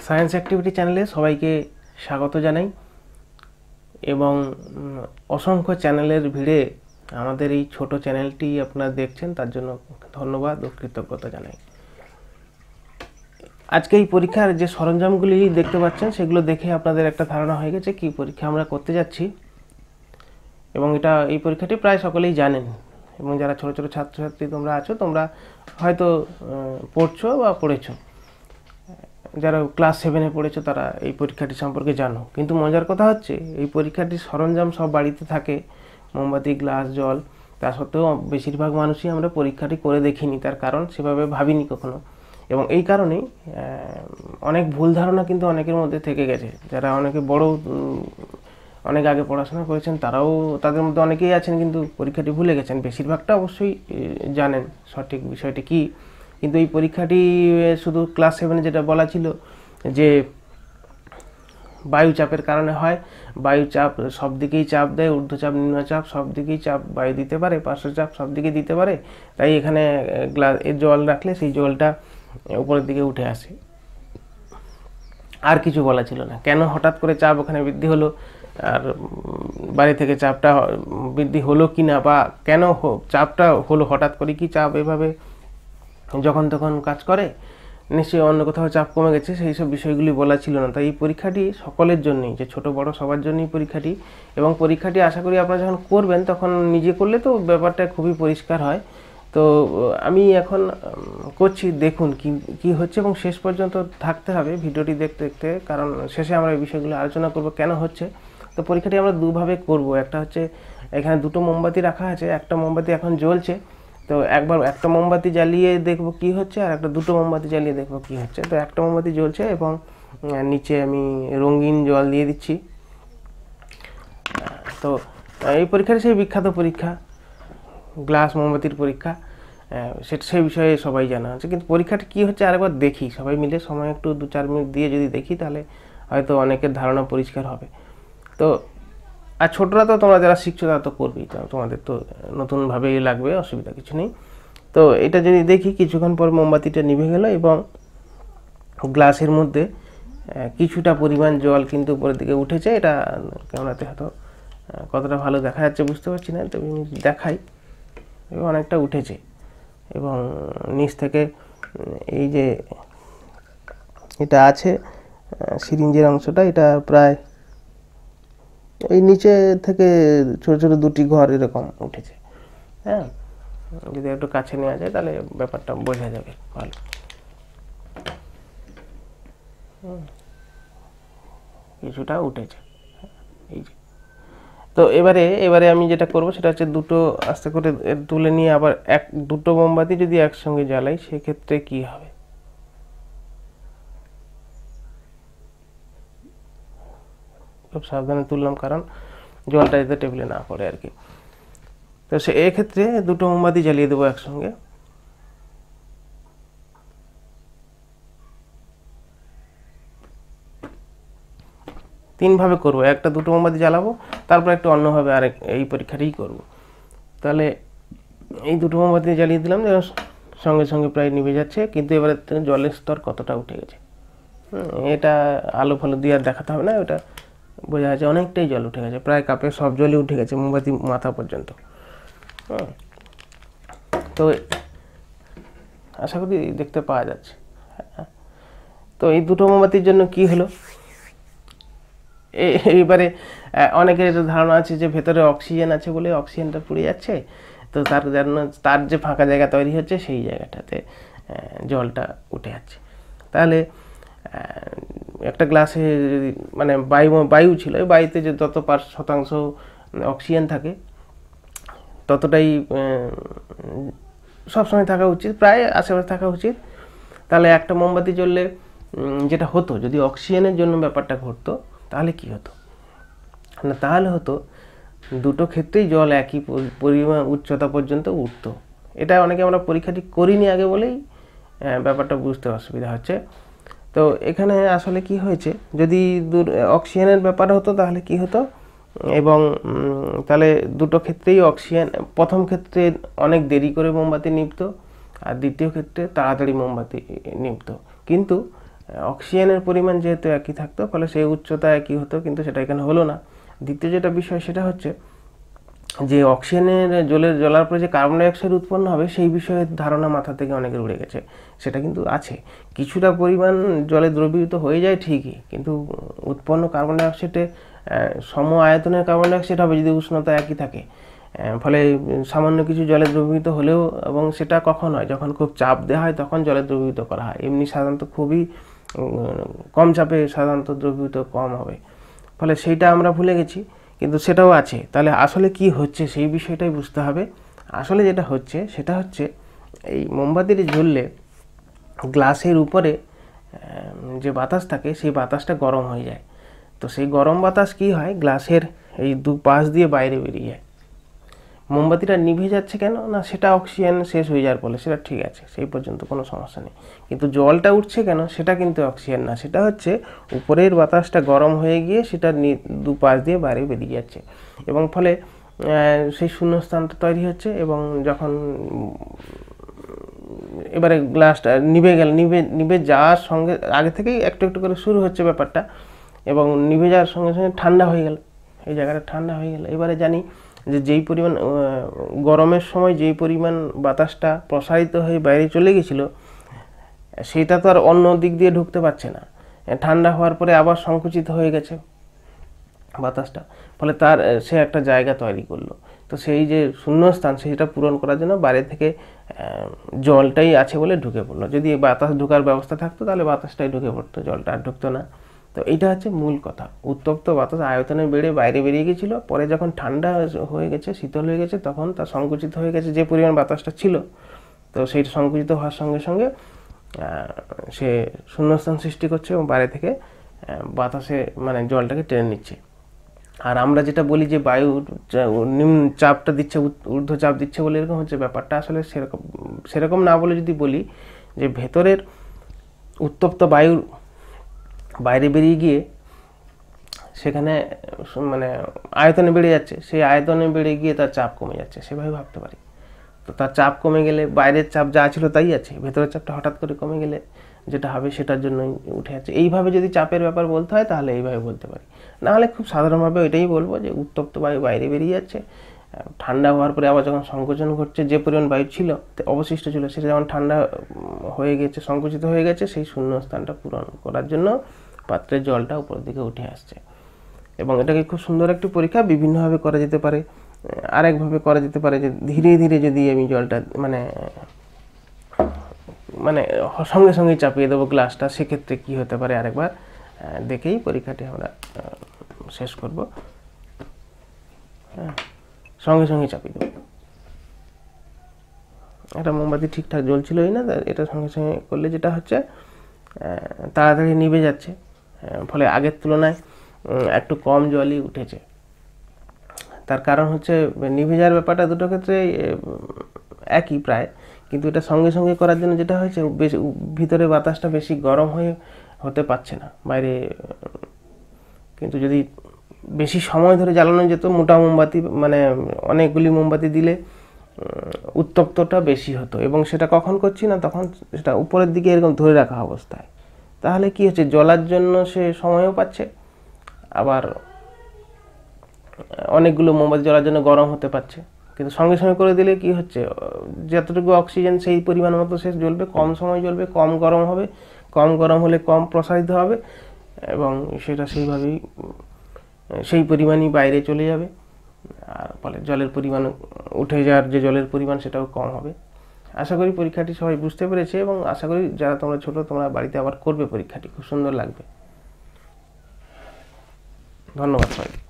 Science activity চ্যানেলে সবাইকে স্বাগত জানাই এবং অসংখ্য চ্যানেলের ভিড়ে আমাদের এই ছোট চ্যানেলটি আপনারা দেখছেন, তার জন্য ধন্যবাদ ও কৃতজ্ঞতা জানাই। আজকে এই পরীক্ষার যে সরঞ্জামগুলি দেখতে পাচ্ছেন সেগুলো দেখে আপনাদের একটা ধারণা হয়ে গেছে কি পরীক্ষা আমরা করতে যাচ্ছি, এবং এই পরীক্ষাটি প্রায় সকলেই জানেন। এবং যারা ছোট ছোট ছাত্রছাত্রী তোমরা আছো, তোমরা হয়তো পড়ছো বা পড়েছো, যারা ক্লাস 7-এ পড়েছো তারা এই পরীক্ষাটি সম্পর্কে জানো। কিন্তু মজার কথা হচ্ছে এই পরীক্ষাটির সরঞ্জাম সব বাড়িতে থাকে, মোমবাতি, গ্লাস, জল। তা সত্ত্বেও বেশিরভাগ মানুষই আমরা পরীক্ষাটি করে দেখিনি, তার কারণ সেভাবে ভাবিনি কখনো। এবং এই কারণেই অনেক ভুল ধারণা কিন্তু অনেকের মধ্যে থেকে গেছে। যারা অনেকে অনেক আগে পড়াশোনা করেছেন তারাও, তাদের মধ্যে অনেকেই আছেন কিন্তু পরীক্ষাটি ভুলে গেছেন। বেশিরভাগটা অবশ্যই জানেন সঠিক বিষয়টি কী, কিন্তু এই পরীক্ষাটি শুধু ক্লাস 7-এ যেটা বলা ছিল যে বায়ুচাপের কারণে হয়, বায়ুচাপ সব দিকেই চাপ দেয়, ঊর্ধ্বচাপ নিম্নচাপ সব দিকেই চাপ বায়ু দিতে পারে, পার্শ্বচাপ সব দিকে দিতে পারে, তাই এখানে জল রাখলে সেই জলটা উপরের দিকে উঠে আসে। আর কিছু বলা ছিল না। কেন হঠাৎ করে চাপ ওখানে বৃদ্ধি হলো, আর বাইরে থেকে চাপটা বৃদ্ধি হলো কি না, বা কেন চাপটা হলো হঠাৎ করে, কি চাপ এভাবে যখন তখন কাজ করে, নিশ্চয়ই অন্য কোথাও চাপ কমে গেছে, সেই সব বিষয়গুলি বলা ছিল না। তাই এই পরীক্ষাটি সকলের জন্যই, যে ছোট বড় সবার জন্যই পরীক্ষাটি। এবং পরীক্ষাটি আশা করি আপনারা যখন করবেন তখন নিজে করলে তো ব্যাপারটা খুবই পরিষ্কার হয়। তো আমি এখন করছি, দেখুন কি হচ্ছে, এবং শেষ পর্যন্ত থাকতে হবে ভিডিওটি দেখতে দেখতে, কারণ শেষে আমরা এই বিষয়গুলো আলোচনা করব কেন হচ্ছে। তো পরীক্ষাটি আমরা দুভাবে করব। একটা হচ্ছে এখানে দুটো মোমবাতি রাখা আছে, একটা মোমবাতি এখন জ্বলছে, তো একবার একটা মোমবাতি জ্বালিয়ে দেখব কি হচ্ছে, আর দুটো মোমবাতি জ্বালিয়ে দেখব কি হচ্ছে। তো একটা মোমবাতি জ্বলছে এবং নিচে আমি রঙিন জল দিয়ে দিচ্ছি। তো এই পরীক্ষাটি সেই বিখ্যাত পরীক্ষা, গ্লাস মোমবাতির পরীক্ষা, সেই বিষয়ে সবাই জানা আছে। কিন্তু পরীক্ষাটা কী হচ্ছে আরেকবার দেখি, সবাই মিলে সময় একটু 2-4 মিনিট দিয়ে যদি দেখি, তাহলে হয়তো অনেকের ধারণা পরিষ্কার হবে। তো আর ছোটরা তো তোমরা যারা শিখছো তারা তো করবেই, তোমাদের তো নতুনভাবেই লাগবে, অসুবিধা কিছু নেই। তো এটা যদি দেখি, কিছুক্ষণ পর মোমবাতিটা নিভে গেল এবং গ্লাসের মধ্যে কিছুটা পরিমাণ জল কিন্তু উপরের দিকে উঠেছে। এটা ক্যামেরাতে হয়তো কতটা ভালো দেখা যাচ্ছে বুঝতে পারছি না, তবে আমি দেখাই, অনেকটা উঠেছে। এবং নিচ থেকে এই যে এটা আছে সিরিঞ্জের অংশটা, এটা প্রায় এই নিচে থেকে ছোট ছোট দুটি ঘর এরকম উঠেছে। হ্যাঁ, যদি একটু কাছে নেওয়া যায় তাহলে ব্যাপারটা বোঝা যাবে ভালো। কিছুটা উঠেছে এই যে। তো এবারে আমি যেটা করব সেটা হচ্ছে দুটো আস্তে করে তুলে নিয়ে আবার দুটো মোমবাতি যদি একসঙ্গে জ্বালাই সেক্ষেত্রে কি হবে। খুব সাবধানে তুললাম, কারণ জলটা যাতে টেবিলে না পড়ে আর কি। তো এক্ষেত্রে দুটো মোমবাতি জ্বালিয়ে দেবো একসঙ্গে। তিনভাবে করবো, একটা দুটো মোমবাতি জ্বালাবো, তারপর একটু অন্যভাবে এই পরীক্ষাটাই করব। তাহলে এই দুটো মোমবাতি জ্বালিয়ে দিলাম, সঙ্গে সঙ্গে প্রায় নিভে যাচ্ছে। কিন্তু এবারে জলের স্তর কতটা উঠে গেছে, এটা আলো ফালো দিয়ে আর দেখাতে হবে না, ওটা বোঝা যাচ্ছে অনেকটাই জল উঠে গেছে, প্রায় কাপে সব জলই উঠে গেছে, মোমবাতি মাথা পর্যন্ত। তো আশা করি দেখতে পাওয়া যাচ্ছে। তো এই দুটো মোমবাতির জন্য কি হলো, এইবারে অনেকের ধারণা আছে যে ভেতরে অক্সিজেন আছে বলে অক্সিজেনটা পুড়ে যাচ্ছে, তো তার যে ফাঁকা জায়গা তৈরি হচ্ছে সেই জায়গাটাতে জলটা উঠে যাচ্ছে। তাহলে একটা গ্লাসে মানে বায়ু ছিল, এই বায়ুতে যে যত 5% অক্সিজেন থাকে ততটাই সবসময় থাকা উচিত, প্রায় আশেপাশে থাকা উচিত। তাহলে একটা মোমবাতি জ্বললে যেটা হতো, যদি অক্সিজেনের জন্য ব্যাপারটা ঘটতো তাহলে কি হতো না, তাহলে হতো দুটো ক্ষেত্রেই জল একই পরিমাণ উচ্চতা পর্যন্ত উঠতো। এটা অনেকে আমরা পরীক্ষাটি করিনি আগে বলেই ব্যাপারটা বুঝতে অসুবিধা হচ্ছে। তো এখানে আসলে কি হয়েছে, যদি অক্সিজেনের ব্যাপার হতো তাহলে কি হতো, এবং তাহলে দুটো ক্ষেত্রেই অক্সিজেন, প্রথম ক্ষেত্রে অনেক দেরি করে মোমবাতি নিভতো, আর দ্বিতীয় ক্ষেত্রে তাড়াতাড়ি মোমবাতি নিভতো। কিন্তু অক্সিজেনের পরিমাণ যেহেতু একই থাকতো, ফলে সেই উচ্চতা একই হতো, কিন্তু সেটা এখানে হলো না। দ্বিতীয় যেটা বিষয় সেটা হচ্ছে যে অক্সিজেনের জ্বলার পরে যে কার্বন ডাইঅক্সাইড উৎপন্ন হবে সেই বিষয়ে ধারণা মাথা থেকে অনেকের উড়ে গেছে। সেটা কিন্তু আছে, কিছুটা পরিমাণ জলে দ্রবীভূত হয়ে যায় ঠিকই, কিন্তু উৎপন্ন কার্বন ডাইঅক্সাইডে সম আয়তনের কার্বন ডাইঅক্সাইড হবে যদি উষ্ণতা একই থাকে। ফলে সামান্য কিছু জলে দ্রবীভূত হলেও, এবং সেটা কখন হয়, যখন খুব চাপ দেওয়া হয় তখন জলে দ্রবীভূত করা হয়। এমনি সাধারণত খুবই কম চাপে সাধারণত দ্রবীভূত কম হবে, ফলে সেইটা আমরা ভুলে গেছি, কিন্তু সেটাও আছে। তাহলে আসলে কি হচ্ছে সেই বিষয়টাই বুঝতে হবে। আসলে যেটা হচ্ছে সেটা হচ্ছে এই মোমবাতিটি জ্বললে গ্লাসের উপরে যে বাতাস থাকে সেই বাতাসটা গরম হয়ে যায়। তো সেই গরম বাতাস কি হয়, গ্লাসের এই দুপাশ দিয়ে বাইরে বেরিয়ে যায়। মোমবাতিটা নিভে যাচ্ছে কেন না, সেটা অক্সিজেন শেষ হয়ে যাওয়ার ফলে, সেটা ঠিক আছে, সেই পর্যন্ত কোনো সমস্যা নেই। কিন্তু জলটা উঠছে কেন, সেটা কিন্তু অক্সিজেন না, সেটা হচ্ছে উপরের বাতাসটা গরম হয়ে গিয়ে সেটা দুপাশ দিয়ে বাইরে বেরিয়ে যাচ্ছে, এবং ফলে সেই শূন্যস্থানটা তৈরি হচ্ছে। এবং যখন এবারে গ্লাসটা নিভে যাওয়ার সঙ্গে আগে থেকেই একটু একটু করে শুরু হচ্ছে ব্যাপারটা, এবং নিভে যাওয়ার সঙ্গে সঙ্গে ঠান্ডা হয়ে গেল, এই জায়গাটা ঠান্ডা হয়ে গেল। এবারে জানি যে যেই পরিমাণ গরমের সময় যেই পরিমাণ বাতাসটা প্রসারিত হয়ে বাইরে চলে গেছিলো, সেটা তো আর অন্য দিক দিয়ে ঢুকতে পারছে না। ঠান্ডা হওয়ার পরে আবার সংকুচিত হয়ে গেছে বাতাসটা, ফলে তার সে একটা জায়গা তৈরি করলো। তো সেই যে শূন্যস্থান সেটা পূরণ করার জন্য বাইরে থেকে জলটাই আছে বলে ঢুকে পড়লো। যদি বাতাস ঢোকার ব্যবস্থা থাকতো তাহলে বাতাসটাই ঢুকে পড়তো, জলটা আর ঢুকতো না। তো এইটা হচ্ছে মূল কথা। উত্তপ্ত বাতাস আয়তনে বেড়ে বাইরে বেরিয়ে গেছিলো, পরে যখন ঠান্ডা হয়ে গেছে, শীতল হয়ে গেছে, তখন তা সংকুচিত হয়ে গেছে যে পরিমাণ বাতাসটা ছিল। তো সেই সংকুচিত হওয়ার সঙ্গে সঙ্গে সে শূন্যস্থান সৃষ্টি করছে এবং বাইরে থেকে বাতাসে মানে জলটাকে টেনে নিচ্ছে। আর আমরা যেটা বলি যে বায়ু নিম্ন চাপটা দিচ্ছে, ঊর্ধ্ব চাপ দিচ্ছে বলে এরকম হচ্ছে, ব্যাপারটা আসলে সেরকম না বলে যদি বলি যে ভেতরের উত্তপ্ত বায়ুর বাইরে বেরিয়ে গিয়ে সেখানে মানে আয়তনে বেড়ে যাচ্ছে, সেই আয়তনে বেড়ে গিয়ে তার চাপ কমে যাচ্ছে, সেভাবে ভাবতে পারি। তো তার চাপ কমে গেলে বাইরের চাপ যা ছিল তাই আছে, ভেতরের চাপটা হঠাৎ করে কমে গেলে যেটা হবে সেটার জন্যই উঠে যাচ্ছে। এইভাবে যদি চাপের ব্যাপার বলতে হয় তাহলে এইভাবে বলতে পারি, নাহলে খুব সাধারণভাবে এটাই বলবো যে উত্তপ্ত বায়ু বাইরে বেরিয়ে যাচ্ছে, ঠান্ডা হওয়ার পরে আবার যখন সংকোচন ঘটছে, যে পরিমাণ বায়ু ছিল অবশিষ্ট ছিল সেটা যখন ঠান্ডা হয়ে গেছে, সংকুচিত হয়ে গেছে, সেই শূন্যস্থানটা পূরণ করার জন্য পাত্রের জলটা উপর দিকে উঠে আসছে। এবং এটাকে খুব সুন্দর একটি পরীক্ষা বিভিন্নভাবে করা যেতে পারে। আরেকভাবে করা যেতে পারে যে ধীরে ধীরে যদি আমি জলটা মানে সঙ্গে সঙ্গে চাপিয়ে দেবো গ্লাসটা, সেক্ষেত্রে কি হতে পারে আরেকবার দেখেই পরীক্ষাটি আমরা শেষ করব। হ্যাঁ, সঙ্গে সঙ্গে চাপিয়ে দেবো। একটা মোমবাতি ঠিকঠাক জ্বলছিলই না, এটা সঙ্গে সঙ্গে করলে যেটা হচ্ছে তাড়াতাড়ি নিভে যাচ্ছে, ফলে আগের তুলনায় একটু কম জলই উঠেছে। তার কারণ হচ্ছে নিভে যাওয়ার ব্যাপারটা দুটো ক্ষেত্রে একই প্রায়, কিন্তু এটা সঙ্গে সঙ্গে করার জন্য যেটা হয়েছে বেশি ভিতরে বাতাসটা বেশি গরম হতে পারছে না বাইরে। কিন্তু যদি বেশি সময় ধরে জ্বালানো যেত, মোটা মোমবাতি মানে অনেকগুলি মোমবাতি দিলে উত্তপ্তটা বেশি হতো, এবং সেটা কখন করছি না, তখন সেটা উপরের দিকে এরকম ধরে রাখা অবস্থায়। তাহলে কি হচ্ছে, জ্বলার জন্য সে সময়ও পাচ্ছে, আবার অনেকগুলো মোমবাতি জ্বলার জন্য গরম হতে পারছে। কিন্তু সঙ্গে সঙ্গে করে দিলে কি হচ্ছে, যতটুকু অক্সিজেন সেই পরিমাণ মতো সে জ্বলবে, কম সময় জ্বলবে, কম গরম হবে, কম গরম হলে কম প্রসারিত হবে, এবং সেটা সেইভাবেই সেই পরিমাণই বাইরে চলে যাবে, আর ফলে জলের পরিমাণ উঠে যাওয়ার যে জলের পরিমাণ সেটাও কম হবে। আশা করি পরীক্ষাটি সবাই বুঝতে পেরেছে, এবং আশা করি যারা তোমরা ছোট তোমরা বাড়িতে আবার করবে পরীক্ষাটি, খুব সুন্দর লাগবে। ধন্যবাদ সবাই।